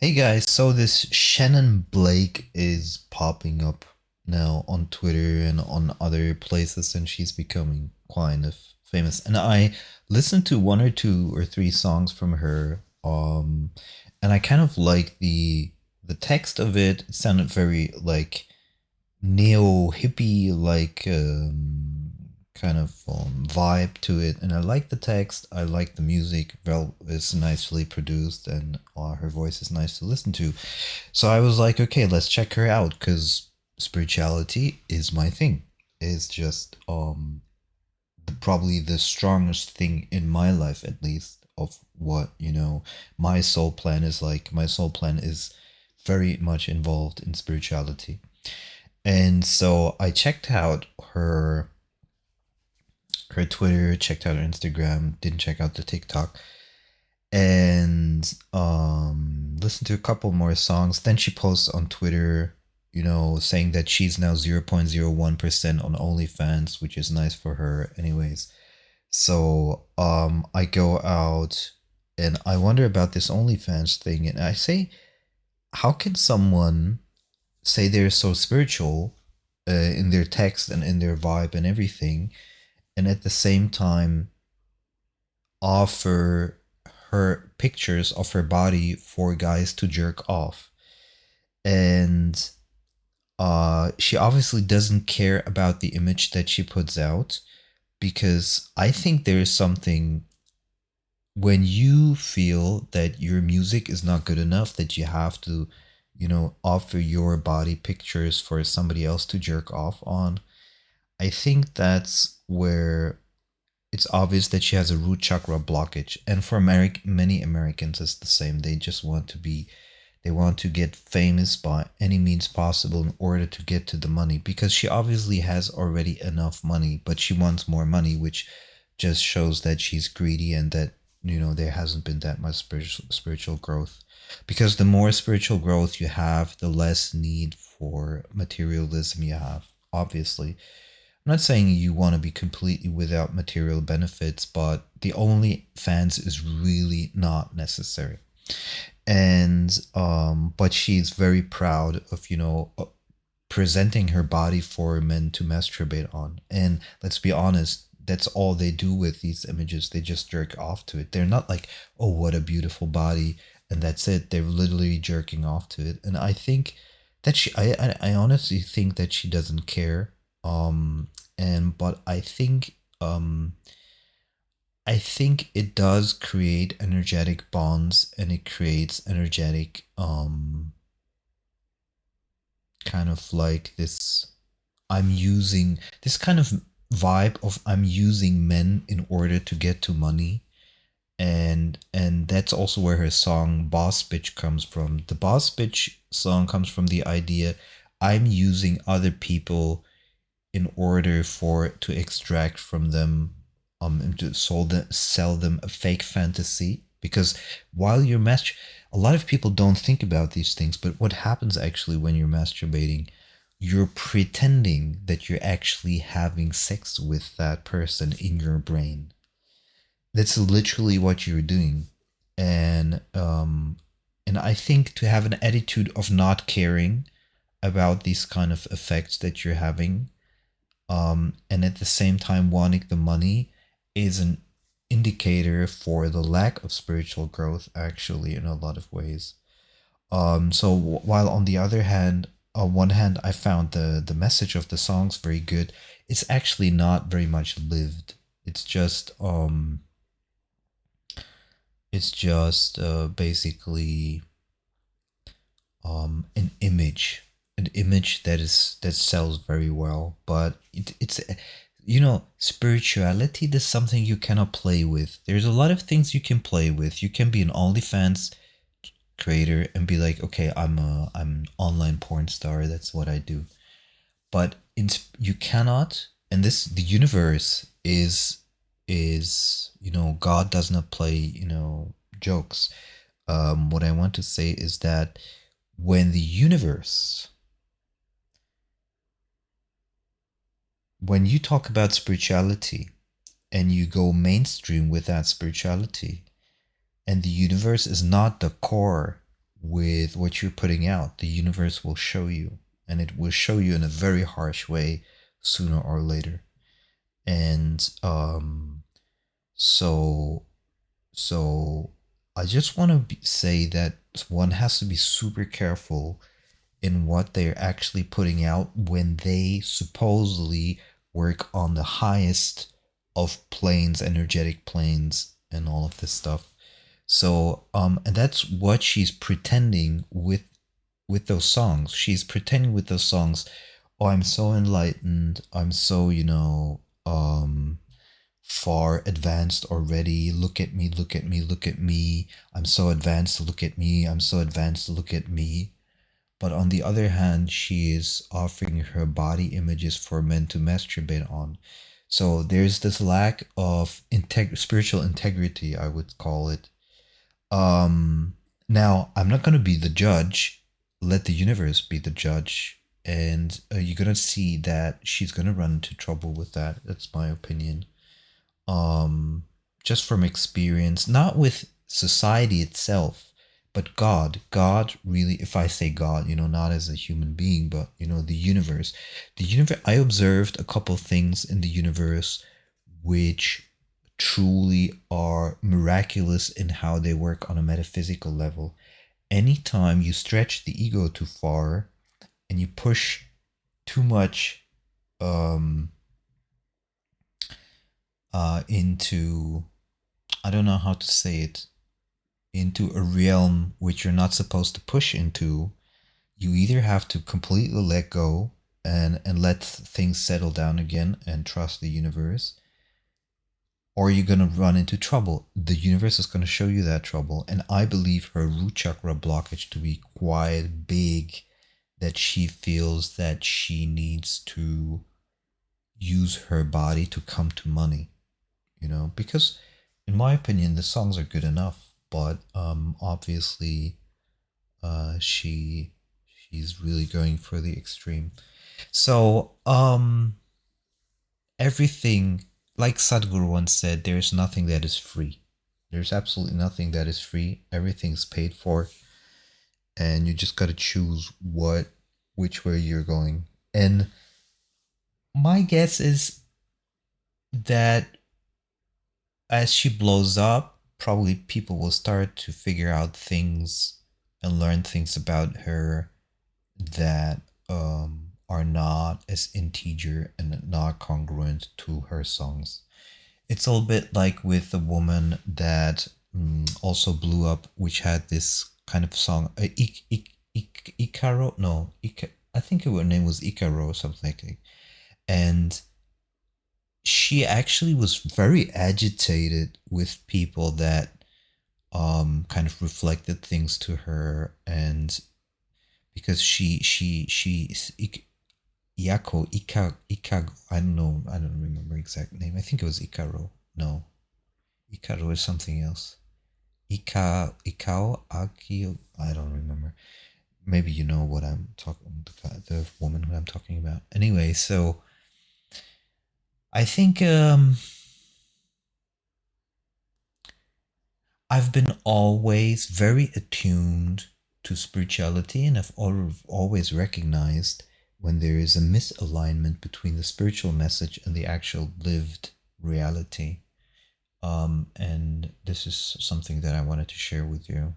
Hey guys, so this Shannon Blake is popping up now on Twitter and on other places, and she's becoming kind of famous. And I listened to one or two or three songs from her, and I kind of like the text of it. It sounded very like neo hippie like kind of vibe to it, and I like the text. I like the music. Well, it's nicely produced, and her voice is nice to listen to. So I was like, okay, let's check her out because spirituality is my thing. It's just probably the strongest thing in my life, at least, of what my soul plan is like. My soul plan is very much involved in spirituality. And so I checked out her Twitter, checked out her Instagram, didn't check out the TikTok, and listened to a couple more songs. Then she posts on Twitter, saying that she's now 0.01% on OnlyFans, which is nice for her, anyways. So I go out and I wonder about this OnlyFans thing, and I say, how can someone say they're so spiritual in their text and in their vibe and everything, and at the same time offer her pictures of her body for guys to jerk off? And she obviously doesn't care about the image that she puts out, because I think there is something when you feel that your music is not good enough, that you have to, offer your body pictures for somebody else to jerk off on. I think that's where it's obvious that she has a root chakra blockage. And for many Americans, it's the same. They just want to be, they want to get famous by any means possible in order to get to the money, because she obviously has already enough money, but she wants more money, which just shows that she's greedy and that, there hasn't been that much spiritual growth. Because the more spiritual growth you have, the less need for materialism you have, obviously. I'm not saying you want to be completely without material benefits, but the only fans is really not necessary. And but she's very proud of, presenting her body for men to masturbate on. And let's be honest, that's all they do with these images. They just jerk off to it. They're not like, oh, what a beautiful body, and that's it. They're literally jerking off to it. And I think that I honestly think that she doesn't care. And but I think it does create energetic bonds, and it creates energetic kind of like this, I'm using this kind of vibe of I'm using men in order to get to money. And that's also where her song Boss Bitch comes from. The Boss Bitch song comes from the idea I'm using other people in order for to extract from them, and to sell them a fake fantasy. Because while you're a lot of people don't think about these things, but what happens actually when you're masturbating, you're pretending that you're actually having sex with that person in your brain. That's literally what you're doing. And I think to have an attitude of not caring about these kind of effects that you're having, and at the same time wanting the money, is an indicator for the lack of spiritual growth, actually, in a lot of ways. So while on the other hand, on one hand, I found the message of the songs very good, it's actually not very much lived. It's just basically an image that sells very well, but it's spirituality is something you cannot play with. There's a lot of things you can play with. You can be an OnlyFans creator and be like, okay, I'm an online porn star, that's what I do. But you cannot, and this the universe is God does not play jokes. What I want to say is that when the universe, when you talk about spirituality and you go mainstream with that spirituality, and the universe is not the core, with what you're putting out. The universe will show you, and it will show you in a very harsh way sooner or later. And so so I just want to say that one has to be super careful in what they're actually putting out when they supposedly work on the highest of planes, energetic planes, and all of this stuff. So, and that's what she's pretending with those songs. She's pretending with those songs, oh, I'm so enlightened. I'm so, far advanced already. Look at me, look at me, look at me. I'm so advanced, look at me. I'm so advanced, look at me. But on the other hand, she is offering her body images for men to masturbate on. So there's this lack of spiritual integrity, I would call it. Now, I'm not going to be the judge. Let the universe be the judge. And you're going to see that she's going to run into trouble with that. That's my opinion. Um, just from experience, not with society itself, but God. God really, if I say God, not as a human being, but, the universe. The universe, I observed a couple things in the universe which truly are miraculous in how they work on a metaphysical level. Anytime you stretch the ego too far and you push too much um, into, I don't know how to say it, into a realm which you're not supposed to push into, you either have to completely let go and let things settle down again and trust the universe, or you're going to run into trouble. The universe is going to show you that trouble. And I believe her root chakra blockage to be quite big, that she feels that she needs to use her body to come to money, because in my opinion, the songs are good enough, but obviously she's really going for the extreme. So everything, like Sadhguru once said, there's nothing that is free. There's absolutely nothing that is free. Everything's paid for, and you just got to choose which way you're going. And my guess is that as she blows up, probably people will start to figure out things and learn things about her that are not as integer and not congruent to her songs. It's a little bit like with the woman that also blew up, which had this kind of song, Icaro. No, I think her name was Icaro or something like that. And she actually was very agitated with people that kind of reflected things to her, and because she Ika, I don't know, I don't remember exact name. I think it was Ikaro. No, Ikaro is something else. Ikao Akio, I don't remember. Maybe you know what I'm talking, the woman who I'm talking about. Anyway, so I think I've been always very attuned to spirituality, and I've always recognized when there is a misalignment between the spiritual message and the actual lived reality. And this is something that I wanted to share with you.